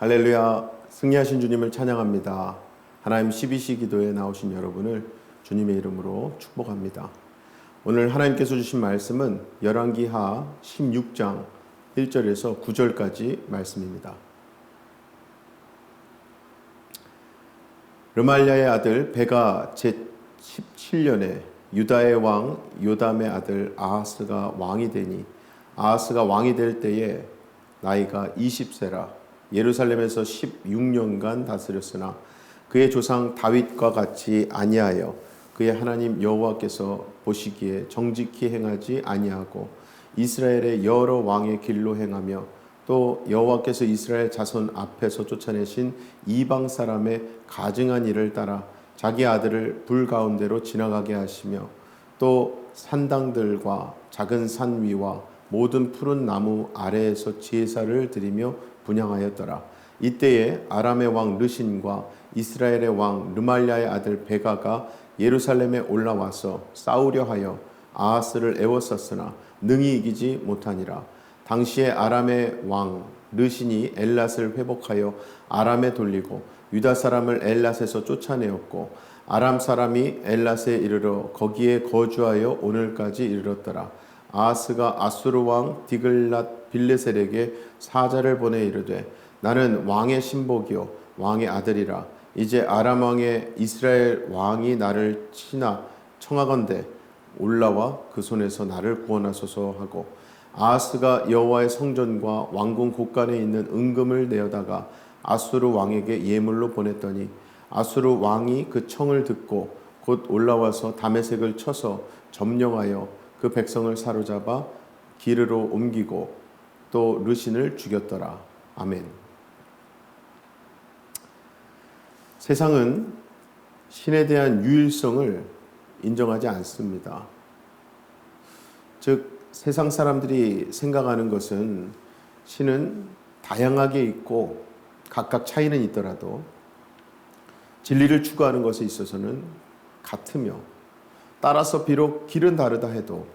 할렐루야, 승리하신 주님을 찬양합니다. 하나님 12시 기도에 나오신 여러분을 주님의 이름으로 축복합니다. 오늘 하나님께서 주신 말씀은 열왕기하 16장 1절에서 9절까지 말씀입니다. 르말랴의 아들 베가 제17년에 유다의 왕 요담의 아들 아하스가 왕이 되니 아하스가 왕이 될 때에 나이가 20세라 예루살렘에서 16년간 다스렸으나 그의 조상 다윗과 같이 아니하여 그의 하나님 여호와께서 보시기에 정직히 행하지 아니하고 이스라엘의 여러 왕의 길로 행하며 또 여호와께서 이스라엘 자손 앞에서 쫓아내신 이방 사람의 가증한 일을 따라 자기 아들을 불 가운데로 지나가게 하시며 또 산당들과 작은 산 위와 모든 푸른 나무 아래에서 제사를 드리며 분향하였더라. 이때에 아람의 왕 르신과 이스라엘의 왕 르말랴의 아들 베가가 예루살렘에 올라와서 싸우려 하여 아하스를 애워쌌으나 능히 이기지 못하니라. 당시에 아람의 왕 르신이 엘랏을 회복하여 아람에 돌리고 유다 사람을 엘랏에서 쫓아내었고 아람 사람이 엘랏에 이르러 거기에 거주하여 오늘까지 이르렀더라. 아하스가 아수르 왕 디글랏 빌레셀에게 사자를 보내 이르되 나는 왕의 신복이요 왕의 아들이라. 이제 아람 왕의 이스라엘 왕이 나를 치나 청하건대 올라와 그 손에서 나를 구원하소서 하고 아하스가 여호와의 성전과 왕궁 곳간에 있는 은금을 내어다가 아수르 왕에게 예물로 보냈더니 아수르 왕이 그 청을 듣고 곧 올라와서 다메섹을 쳐서 점령하여 그 백성을 사로잡아 기르로 옮기고 또 르신을 죽였더라. 아멘. 세상은 신에 대한 유일성을 인정하지 않습니다. 즉 세상 사람들이 생각하는 것은 신은 다양하게 있고 각각 차이는 있더라도 진리를 추구하는 것에 있어서는 같으며 따라서 비록 길은 다르다 해도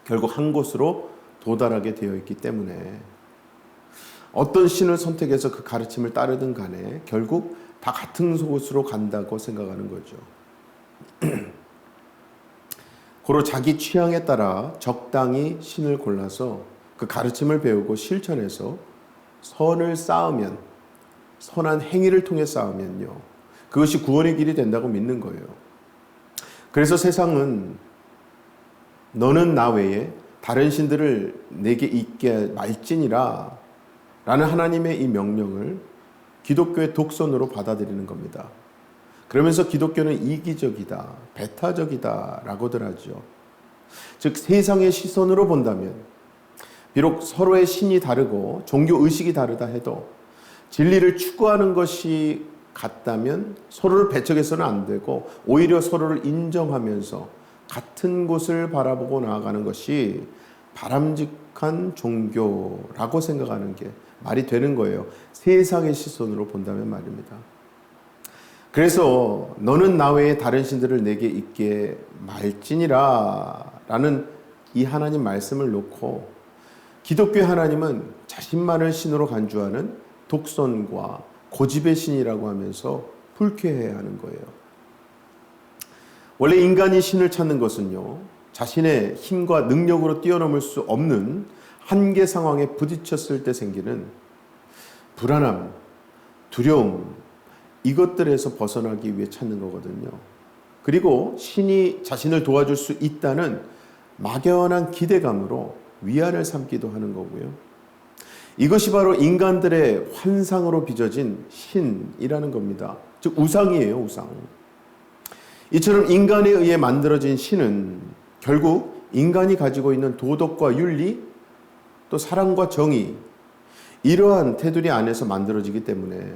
결국 한 곳으로 도달하게 되어 있기 때문에 어떤 신을 선택해서 그 가르침을 따르든 간에 결국 다 같은 곳으로 간다고 생각하는 거죠. 고로 자기 취향에 따라 적당히 신을 골라서 그 가르침을 배우고 실천해서 선을 쌓으면, 선한 행위를 통해 쌓으면요, 그것이 구원의 길이 된다고 믿는 거예요. 그래서 세상은 너는 나 외에 다른 신들을 내게 있게 말지니라 라는 하나님의 이 명령을 기독교의 독선으로 받아들이는 겁니다. 그러면서 기독교는 이기적이다, 배타적이다 라고들 하죠. 즉 세상의 시선으로 본다면 비록 서로의 신이 다르고 종교 의식이 다르다 해도 진리를 추구하는 것이 같다면 서로를 배척해서는 안 되고 오히려 서로를 인정하면서 같은 곳을 바라보고 나아가는 것이 바람직한 종교라고 생각하는 게 말이 되는 거예요. 세상의 시선으로 본다면 말입니다. 그래서 너는 나 외에 다른 신들을 내게 있게 말지니라 라는 이 하나님 말씀을 놓고 기독교의 하나님은 자신만을 신으로 간주하는 독선과 고집의 신이라고 하면서 불쾌해야 하는 거예요. 원래 인간이 신을 찾는 것은요, 자신의 힘과 능력으로 뛰어넘을 수 없는 한계 상황에 부딪혔을 때 생기는 불안함, 두려움, 이것들에서 벗어나기 위해 찾는 거거든요. 그리고 신이 자신을 도와줄 수 있다는 막연한 기대감으로 위안을 삼기도 하는 거고요. 이것이 바로 인간들의 환상으로 빚어진 신이라는 겁니다. 즉 우상이에요, 우상. 이처럼 인간에 의해 만들어진 신은 결국 인간이 가지고 있는 도덕과 윤리, 또 사랑과 정의, 이러한 테두리 안에서 만들어지기 때문에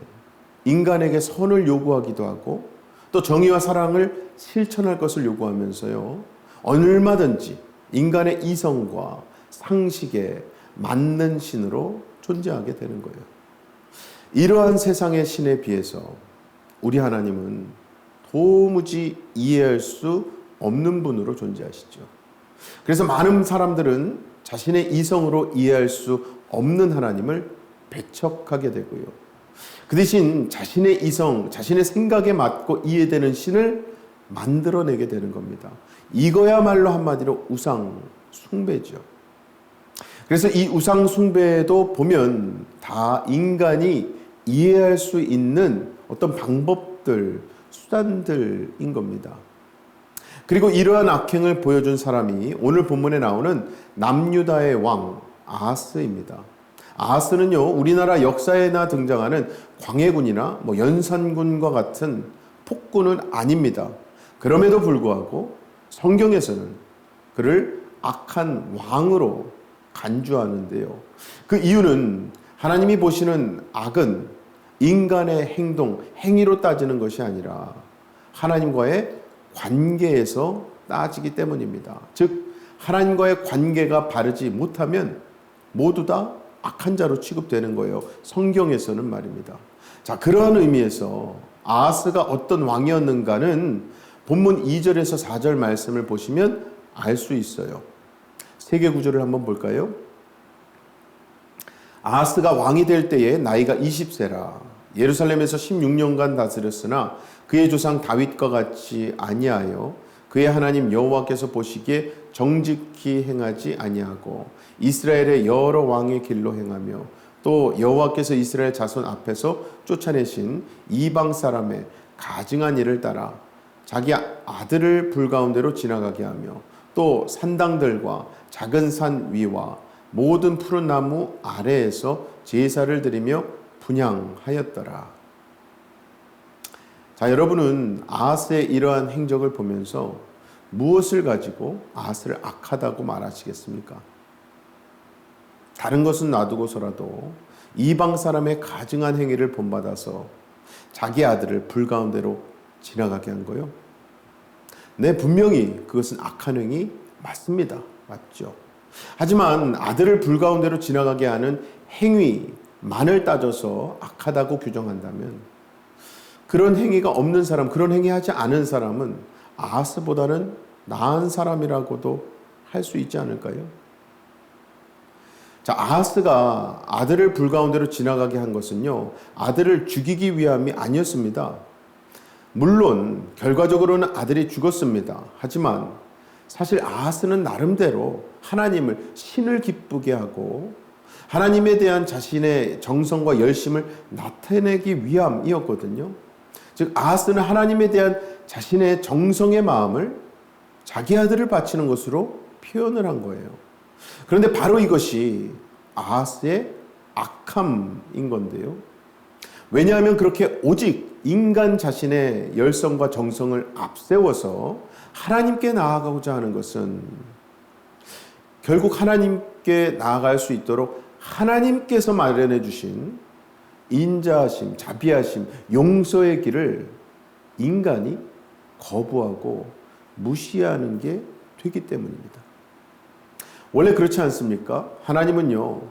인간에게 선을 요구하기도 하고 또 정의와 사랑을 실천할 것을 요구하면서요, 얼마든지 인간의 이성과 상식에 맞는 신으로 존재하게 되는 거예요. 이러한 세상의 신에 비해서 우리 하나님은 도무지 이해할 수 없는 분으로 존재하시죠. 그래서 많은 사람들은 자신의 이성으로 이해할 수 없는 하나님을 배척하게 되고요. 그 대신 자신의 이성, 자신의 생각에 맞고 이해되는 신을 만들어내게 되는 겁니다. 이거야말로 한마디로 우상 숭배죠. 그래서 이 우상 숭배도 보면 다 인간이 이해할 수 있는 어떤 방법들, 수단들인 겁니다. 그리고 이러한 악행을 보여준 사람이 오늘 본문에 나오는 남유다의 왕 아하스입니다. 아하스는요, 우리나라 역사에나 등장하는 광해군이나 연산군과 같은 폭군은 아닙니다. 그럼에도 불구하고 성경에서는 그를 악한 왕으로 간주하는데요. 그 이유는 하나님이 보시는 악은 인간의 행동, 행위로 따지는 것이 아니라 하나님과의 관계에서 따지기 때문입니다. 즉 하나님과의 관계가 바르지 못하면 모두 다 악한 자로 취급되는 거예요. 성경에서는 말입니다. 자, 그러한 의미에서 아하스가 어떤 왕이었는가는 본문 2절에서 4절 말씀을 보시면 알 수 있어요. 세계 구조를 한번 볼까요? 아하스가 왕이 될 때에 나이가 20세라 예루살렘에서 16년간 다스렸으나 그의 조상 다윗과 같이 아니하여 그의 하나님 여호와께서 보시기에 정직히 행하지 아니하고 이스라엘의 여러 왕의 길로 행하며 또 여호와께서 이스라엘 자손 앞에서 쫓아내신 이방 사람의 가증한 일을 따라 자기 아들을 불 가운데로 지나가게 하며 또 산당들과 작은 산 위와 모든 푸른 나무 아래에서 제사를 드리며 분향하였더라. 자, 여러분은 아하스의 이러한 행적을 보면서 무엇을 가지고 아하스를 악하다고 말하시겠습니까? 다른 것은 놔두고서라도 이방 사람의 가증한 행위를 본받아서 자기 아들을 불 가운데로 지나가게 한 거요? 네, 분명히 그것은 악한 행위 맞습니다. 맞죠? 하지만 아들을 불 가운데로 지나가게 하는 행위만을 따져서 악하다고 규정한다면 그런 행위가 없는 사람, 그런 행위하지 않은 사람은 아하스보다는 나은 사람이라고도 할 수 있지 않을까요? 자, 아하스가 아들을 불 가운데로 지나가게 한 것은요, 아들을 죽이기 위함이 아니었습니다. 물론 결과적으로는 아들이 죽었습니다. 하지만 사실 아하스는 나름대로 하나님을, 신을 기쁘게 하고 하나님에 대한 자신의 정성과 열심을 나타내기 위함이었거든요. 즉 아하스는 하나님에 대한 자신의 정성의 마음을 자기 아들을 바치는 것으로 표현을 한 거예요. 그런데 바로 이것이 아하스의 악함인 건데요. 왜냐하면 그렇게 오직 인간 자신의 열성과 정성을 앞세워서 하나님께 나아가고자 하는 것은 결국 하나님께 나아갈 수 있도록 하나님께서 마련해 주신 인자하심, 자비하심, 용서의 길을 인간이 거부하고 무시하는 게 되기 때문입니다. 원래 그렇지 않습니까? 하나님은요,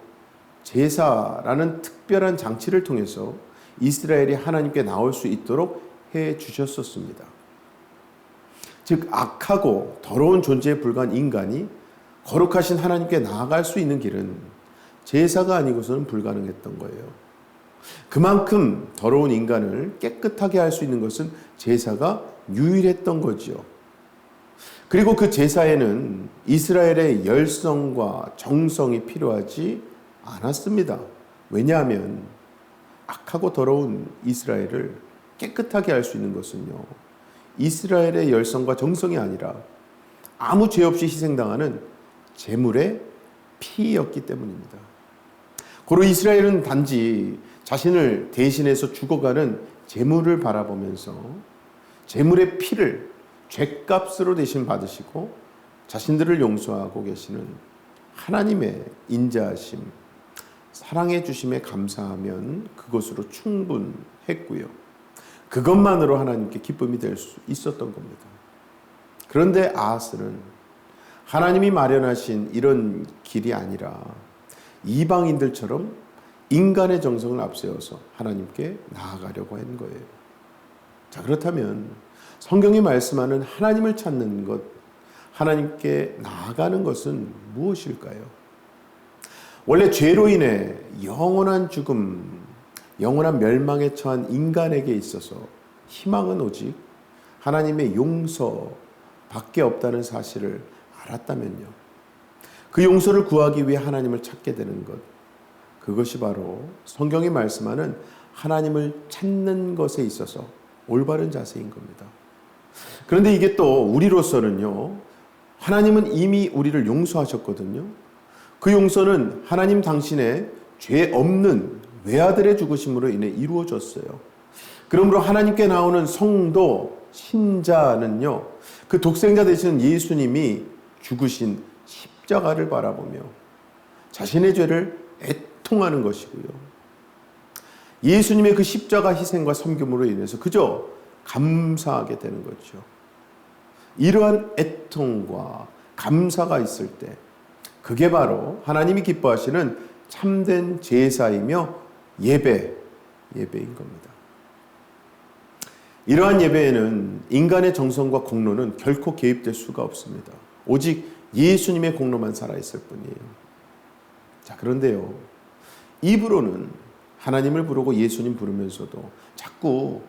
제사라는 특별한 장치를 통해서 이스라엘이 하나님께 나올 수 있도록 해 주셨었습니다. 즉 악하고 더러운 존재에 불과한 인간이 거룩하신 하나님께 나아갈 수 있는 길은 제사가 아니고서는 불가능했던 거예요. 그만큼 더러운 인간을 깨끗하게 할 수 있는 것은 제사가 유일했던 거지요. 그리고 그 제사에는 이스라엘의 열성과 정성이 필요하지 않았습니다. 왜냐하면 악하고 더러운 이스라엘을 깨끗하게 할 수 있는 것은요, 이스라엘의 열성과 정성이 아니라 아무 죄 없이 희생당하는 제물의 피였기 때문입니다. 고로 이스라엘은 단지 자신을 대신해서 죽어가는 제물을 바라보면서 제물의 피를 죄값으로 대신 받으시고 자신들을 용서하고 계시는 하나님의 인자하심, 사랑해 주심에 감사하면 그것으로 충분했고요. 그것만으로 하나님께 기쁨이 될 수 있었던 겁니다. 그런데 아하스는 하나님이 마련하신 이런 길이 아니라 이방인들처럼 인간의 정성을 앞세워서 하나님께 나아가려고 한 거예요. 자, 그렇다면 성경이 말씀하는 하나님을 찾는 것, 하나님께 나아가는 것은 무엇일까요? 원래 죄로 인해 영원한 죽음, 영원한 멸망에 처한 인간에게 있어서 희망은 오직 하나님의 용서밖에 없다는 사실을 알았다면요, 그 용서를 구하기 위해 하나님을 찾게 되는 것, 그것이 바로 성경이 말씀하는 하나님을 찾는 것에 있어서 올바른 자세인 겁니다. 그런데 이게 또 우리로서는요, 하나님은 이미 우리를 용서하셨거든요. 그 용서는 하나님 당신의 죄 없는 외아들의 죽으심으로 인해 이루어졌어요. 그러므로 하나님께 나오는 성도, 신자는요, 그 독생자 되시는 예수님이 죽으신 십자가를 바라보며 자신의 죄를 애통하는 것이고요, 예수님의 그 십자가 희생과 섬김으로 인해서 그저 감사하게 되는 거죠. 이러한 애통과 감사가 있을 때, 그게 바로 하나님이 기뻐하시는 참된 제사이며 예배인 겁니다. 이러한 예배에는 인간의 정성과 공로는 결코 개입될 수가 없습니다. 오직 예수님의 공로만 살아있을 뿐이에요. 자, 그런데요, 입으로는 하나님을 부르고 예수님 부르면서도 자꾸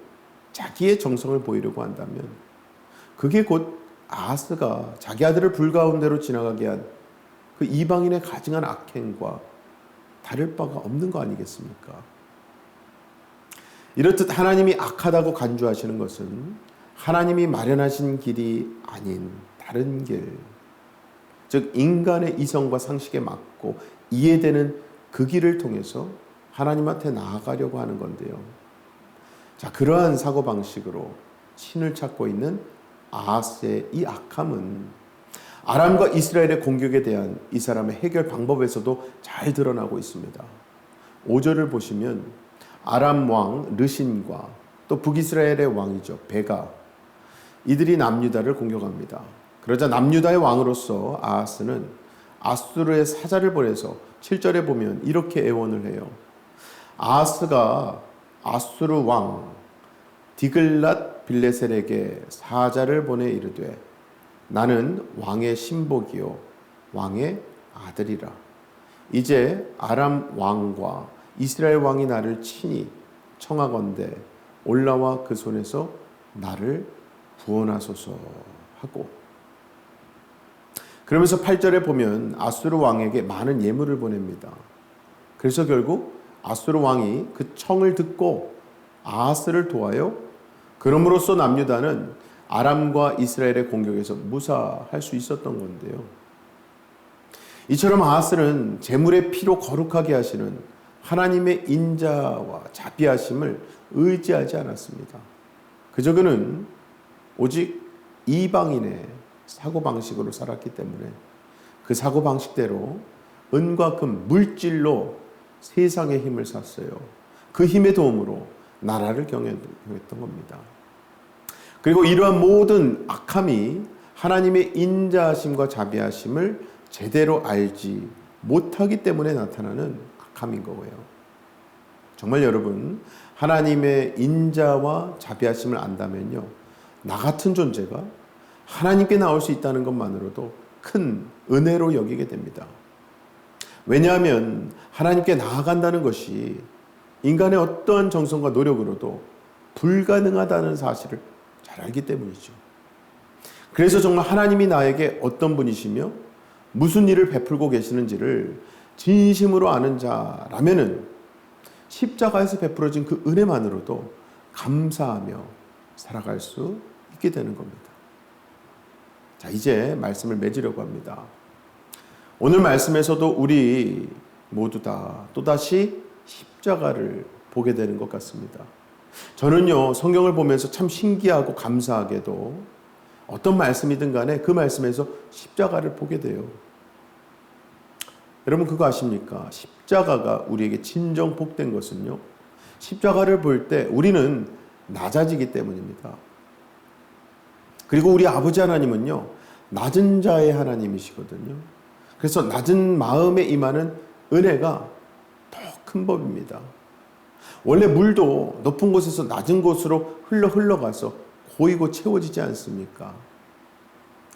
자기의 정성을 보이려고 한다면 그게 곧 아하스가 자기 아들을 불 가운데로 지나가게 한 그 이방인의 가증한 악행과 다를 바가 없는 거 아니겠습니까? 이렇듯 하나님이 악하다고 간주하시는 것은 하나님이 마련하신 길이 아닌 다른 길, 즉 인간의 이성과 상식에 맞고 이해되는 그 길을 통해서 하나님한테 나아가려고 하는 건데요. 자, 그러한 사고방식으로 신을 찾고 있는 아하스의 이 악함은 아람과 이스라엘의 공격에 대한 이 사람의 해결 방법에서도 잘 드러나고 있습니다. 5절을 보시면 아람 왕 르신과 또 북이스라엘의 왕이죠, 베가, 이들이 남유다를 공격합니다. 그러자 남유다의 왕으로서 아하스는 아수르의 사자를 보내서 7절에 보면 이렇게 애원을 해요. 아하스가 아수르 왕 디글랏 빌레셀에게 사자를 보내 이르되 나는 왕의 신복이요 왕의 아들이라. 이제 아람 왕과 이스라엘 왕이 나를 친히 청하건대 올라와 그 손에서 나를 구원하소서 하고, 그러면서 8절에 보면 아수르 왕에게 많은 예물을 보냅니다. 그래서 결국 아수르 왕이 그 청을 듣고 아하스를 도와요. 그럼으로써 남유다는 아람과 이스라엘의 공격에서 무사할 수 있었던 건데요. 이처럼 아하스는 제물의 피로 거룩하게 하시는 하나님의 인자와 자비하심을 의지하지 않았습니다. 그저 그는 오직 이방인의 사고방식으로 살았기 때문에 그 사고방식대로 은과 금, 물질로 세상의 힘을 샀어요. 그 힘의 도움으로 나라를 경영했던 겁니다. 그리고 이러한 모든 악함이 하나님의 인자하심과 자비하심을 제대로 알지 못하기 때문에 나타나는 악함인 거예요. 정말 여러분, 하나님의 인자와 자비하심을 안다면요, 나 같은 존재가 하나님께 나올 수 있다는 것만으로도 큰 은혜로 여기게 됩니다. 왜냐하면 하나님께 나아간다는 것이 인간의 어떠한 정성과 노력으로도 불가능하다는 사실을 잘 알기 때문이죠. 그래서 정말 하나님이 나에게 어떤 분이시며 무슨 일을 베풀고 계시는지를 진심으로 아는 자라면은 십자가에서 베풀어진 그 은혜만으로도 감사하며 살아갈 수 있게 되는 겁니다. 자, 이제 말씀을 맺으려고 합니다. 오늘 말씀에서도 우리 모두 다 또다시 십자가를 보게 되는 것 같습니다. 저는요, 성경을 보면서 참 신기하고 감사하게도 어떤 말씀이든 간에 그 말씀에서 십자가를 보게 돼요. 여러분 그거 아십니까? 십자가가 우리에게 진정 복된 것은요, 십자가를 볼 때 우리는 낮아지기 때문입니다. 그리고 우리 아버지 하나님은요, 낮은 자의 하나님이시거든요. 그래서 낮은 마음에 임하는 은혜가 더 큰 법입니다. 원래 물도 높은 곳에서 낮은 곳으로 흘러가서 고이고 채워지지 않습니까?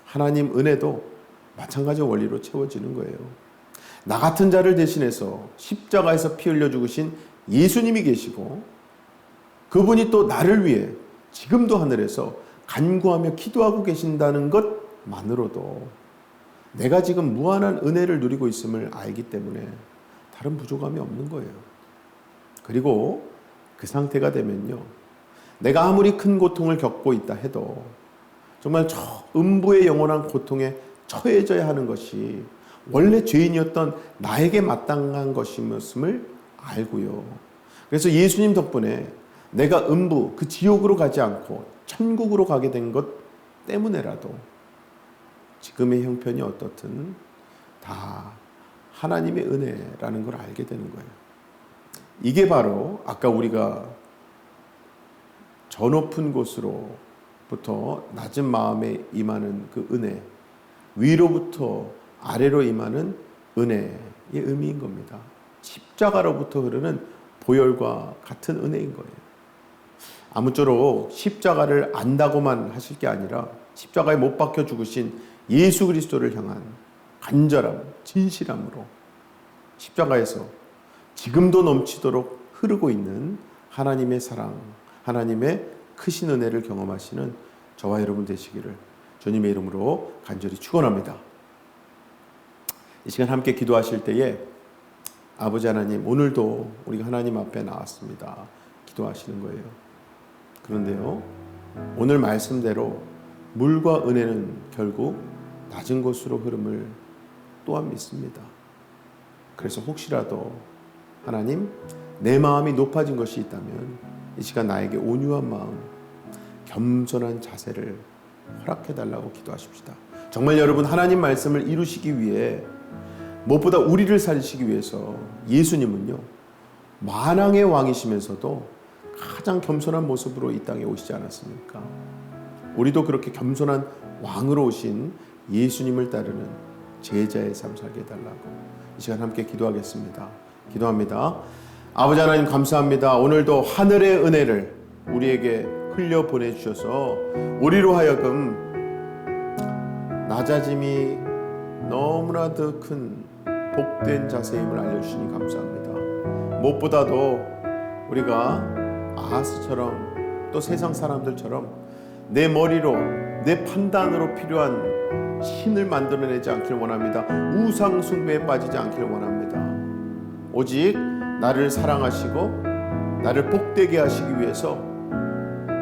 하나님 은혜도 마찬가지 원리로 채워지는 거예요. 나 같은 자를 대신해서 십자가에서 피 흘려 죽으신 예수님이 계시고 그분이 또 나를 위해 지금도 하늘에서 간구하며 기도하고 계신다는 것만으로도 내가 지금 무한한 은혜를 누리고 있음을 알기 때문에 다른 부족함이 없는 거예요. 그리고 그 상태가 되면요, 내가 아무리 큰 고통을 겪고 있다 해도 정말 저 음부의 영원한 고통에 처해져야 하는 것이 원래 죄인이었던 나에게 마땅한 것임을 알고요. 그래서 예수님 덕분에 내가 음부, 그 지옥으로 가지 않고 천국으로 가게 된 것 때문에라도 지금의 형편이 어떻든 다 하나님의 은혜라는 걸 알게 되는 거예요. 이게 바로 아까 우리가 저 높은 곳으로부터 낮은 마음에 임하는 그 은혜, 위로부터 아래로 임하는 은혜의 의미인 겁니다. 십자가로부터 흐르는 보혈과 같은 은혜인 거예요. 아무쪼록 십자가를 안다고만 하실 게 아니라 십자가에 못 박혀 죽으신 예수 그리스도를 향한 간절함, 진실함으로 십자가에서 지금도 넘치도록 흐르고 있는 하나님의 사랑, 하나님의 크신 은혜를 경험하시는 저와 여러분 되시기를 주님의 이름으로 간절히 축원합니다. 이 시간 함께 기도하실 때에 아버지 하나님, 오늘도 우리가 하나님 앞에 나왔습니다. 기도하시는 거예요. 그런데요, 오늘 말씀대로 물과 은혜는 결국 낮은 곳으로 흐름을 또한 믿습니다. 그래서 혹시라도 하나님, 내 마음이 높아진 것이 있다면 이 시간 나에게 온유한 마음, 겸손한 자세를 허락해달라고 기도하십시다. 정말 여러분, 하나님 말씀을 이루시기 위해 무엇보다 우리를 살리시기 위해서 예수님은요, 만왕의 왕이시면서도 가장 겸손한 모습으로 이 땅에 오시지 않았습니까? 우리도 그렇게 겸손한 왕으로 오신 예수님을 따르는 제자의 삶 살게 해달라고 이 시간 함께 기도하겠습니다. 기도합니다. 아버지 하나님, 감사합니다. 오늘도 하늘의 은혜를 우리에게 흘려 보내주셔서 우리로 하여금 낮아짐이 너무나도 큰 복된 자세임을 알려주시니 감사합니다. 무엇보다도 우리가 아하스처럼 또 세상 사람들처럼 내 머리로, 내 판단으로 필요한 신을 만들어내지 않기를 원합니다. 우상 숭배에 빠지지 않기를 원합니다. 오직 나를 사랑하시고 나를 복되게 하시기 위해서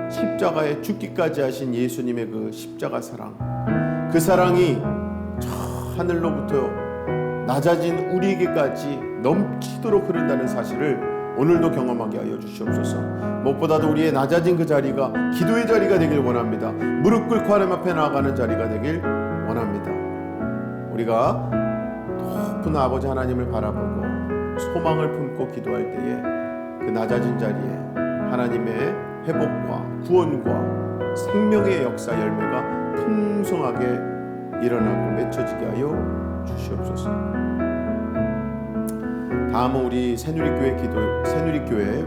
십자가에 죽기까지 하신 예수님의 그 십자가 사랑, 그 사랑이 저 하늘로부터 낮아진 우리에게까지 넘치도록 흐른다는 사실을 오늘도 경험하게 하여 주시옵소서. 무엇보다도 우리의 낮아진 그 자리가 기도의 자리가 되길 원합니다. 무릎 꿇고 하나님 앞에 나아가는 자리가 되길 원합니다. 우리가 높은 아버지 하나님을 바라보고 소망을 품고 기도할 때에 그 낮아진 자리에 하나님의 회복과 구원과 생명의 역사 열매가 풍성하게 일어나고 맺혀지게 하여 주시옵소서. 다음은 우리 새누리교회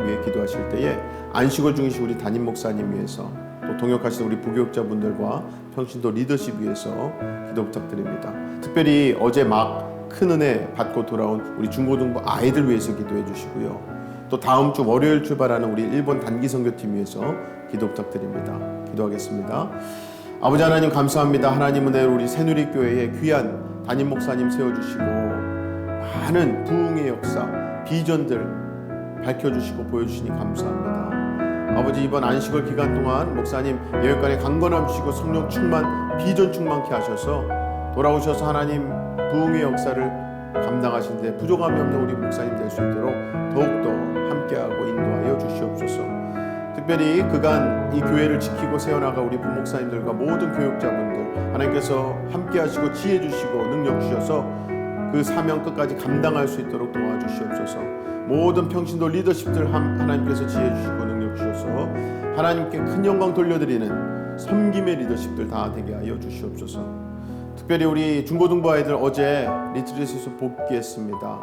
위해 기도하실 때에 안식월 중이신 우리 담임 목사님 위해서 또 동역하시는 우리 부교육자분들과 평신도 리더십 위해서 기도 부탁드립니다. 특별히 어제 막 큰 은혜 받고 돌아온 우리 중고등부 아이들 위해서 기도해 주시고요. 또 다음 주 월요일 출발하는 우리 일본 단기 선교팀 위해서 기도 부탁드립니다. 기도하겠습니다. 아버지 하나님, 감사합니다. 하나님 은혜로 우리 새누리교회에 귀한 담임 목사님 세워주시고 많은 부흥의 역사, 비전들 밝혀주시고 보여주시니 감사합니다. 아버지, 이번 안식월 기간 동안 목사님 여기까지 강건함 주시고 성령 충만, 비전 충만케 하셔서 돌아오셔서 하나님 부흥의 역사를 감당하신데 부족함이 없는 우리 목사님 될 수 있도록 더욱더 함께하고 인도하여 주시옵소서. 특별히 그간 이 교회를 지키고 세워나가 우리 부목사님들과 모든 교육자분들 하나님께서 함께하시고 지혜 주시고 능력 주셔서 그 사명 끝까지 감당할 수 있도록 도와주시옵소서. 모든 평신도 리더십들 하나님께서 지혜 주시고 능력 주셔서 하나님께 큰 영광 돌려드리는 섬김의 리더십들 다 되게 하여 주시옵소서. 특별히 우리 중고등부 아이들 어제 리트릿에서 복귀했습니다.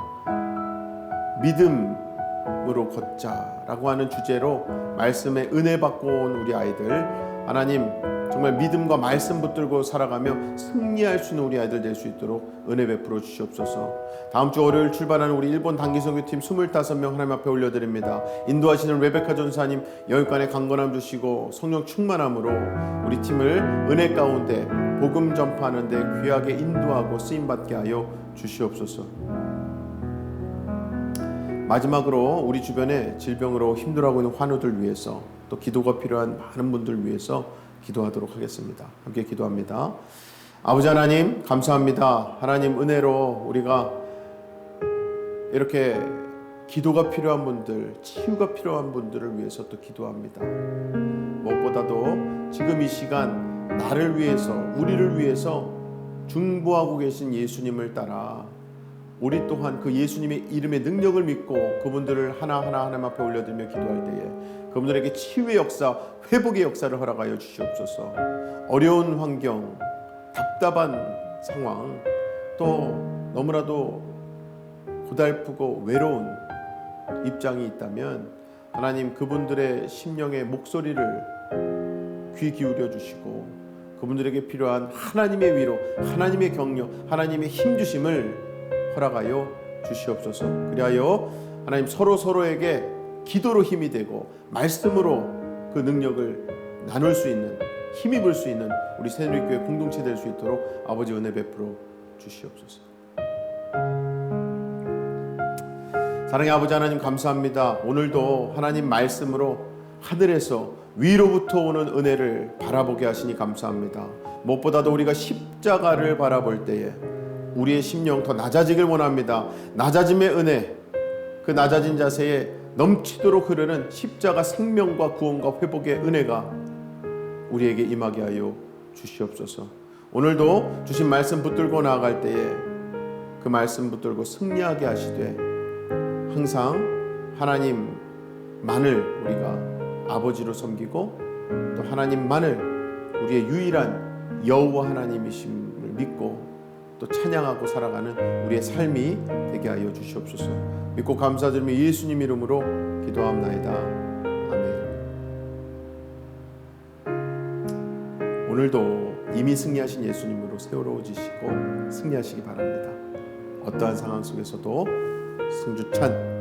믿음으로 걷자라고 하는 주제로 말씀에 은혜 받고 온 우리 아이들, 하나님 정말 믿음과 말씀 붙들고 살아가며 승리할 수 있는 우리 아이들 될 수 있도록 은혜 베풀어 주시옵소서. 다음 주 월요일 출발하는 우리 일본 단기선교팀 25명 하나님 앞에 올려드립니다. 인도하시는 레베카 전사님 영육간에 강건함 주시고 성령 충만함으로 우리 팀을 은혜 가운데 복음 전파하는 데 귀하게 인도하고 쓰임받게 하여 주시옵소서. 마지막으로 우리 주변에 질병으로 힘들어하고 있는 환우들 위해서 또 기도가 필요한 많은 분들 위해서 기도하도록 하겠습니다. 함께 기도합니다. 아버지 하나님 감사합니다. 하나님 은혜로 우리가 이렇게 기도가 필요한 분들, 치유가 필요한 분들을 위해서 또 기도합니다. 무엇보다도 지금 이 시간 나를 위해서, 우리를 위해서 중보하고 계신 예수님을 따라 우리 또한 그 예수님의 이름의 능력을 믿고 그분들을 하나하나 하나님 앞에 올려드리며 기도할 때에 그분들에게 치유의 역사, 회복의 역사를 허락하여 주시옵소서. 어려운 환경, 답답한 상황, 또 너무나도 고달프고 외로운 입장이 있다면 하나님 그분들의 심령의 목소리를 귀 기울여 주시고 그분들에게 필요한 하나님의 위로, 하나님의 격려, 하나님의 힘주심을 허락하여 주시옵소서. 그리하여 하나님 서로에게 기도로 힘이 되고 말씀으로 그 능력을 나눌 수 있는, 힘입을 수 있는 우리 새누리교회 공동체 될 수 있도록 아버지 은혜 베풀어 주시옵소서. 사랑의 아버지 하나님 감사합니다. 오늘도 하나님 말씀으로 하늘에서 위로부터 오는 은혜를 바라보게 하시니 감사합니다. 무엇보다도 우리가 십자가를 바라볼 때에 우리의 심령 더 낮아지길 원합니다. 낮아짐의 은혜, 그 낮아진 자세에 넘치도록 흐르는 십자가 생명과 구원과 회복의 은혜가 우리에게 임하게 하여 주시옵소서. 오늘도 주신 말씀 붙들고 나아갈 때에 그 말씀 붙들고 승리하게 하시되 항상 하나님만을 우리가 아버지로 섬기고 또 하나님만을 우리의 유일한 여호와 하나님이심을 믿고 또 찬양하고 살아가는 우리의 삶이 되게 하여 주시옵소서. 믿고 감사드리며 예수님 이름으로 기도합나이다. 아멘. 오늘도 이미 승리하신 예수님으로 세워지시고 승리하시기 바랍니다. 어떠한 상황 속에서도 승주찬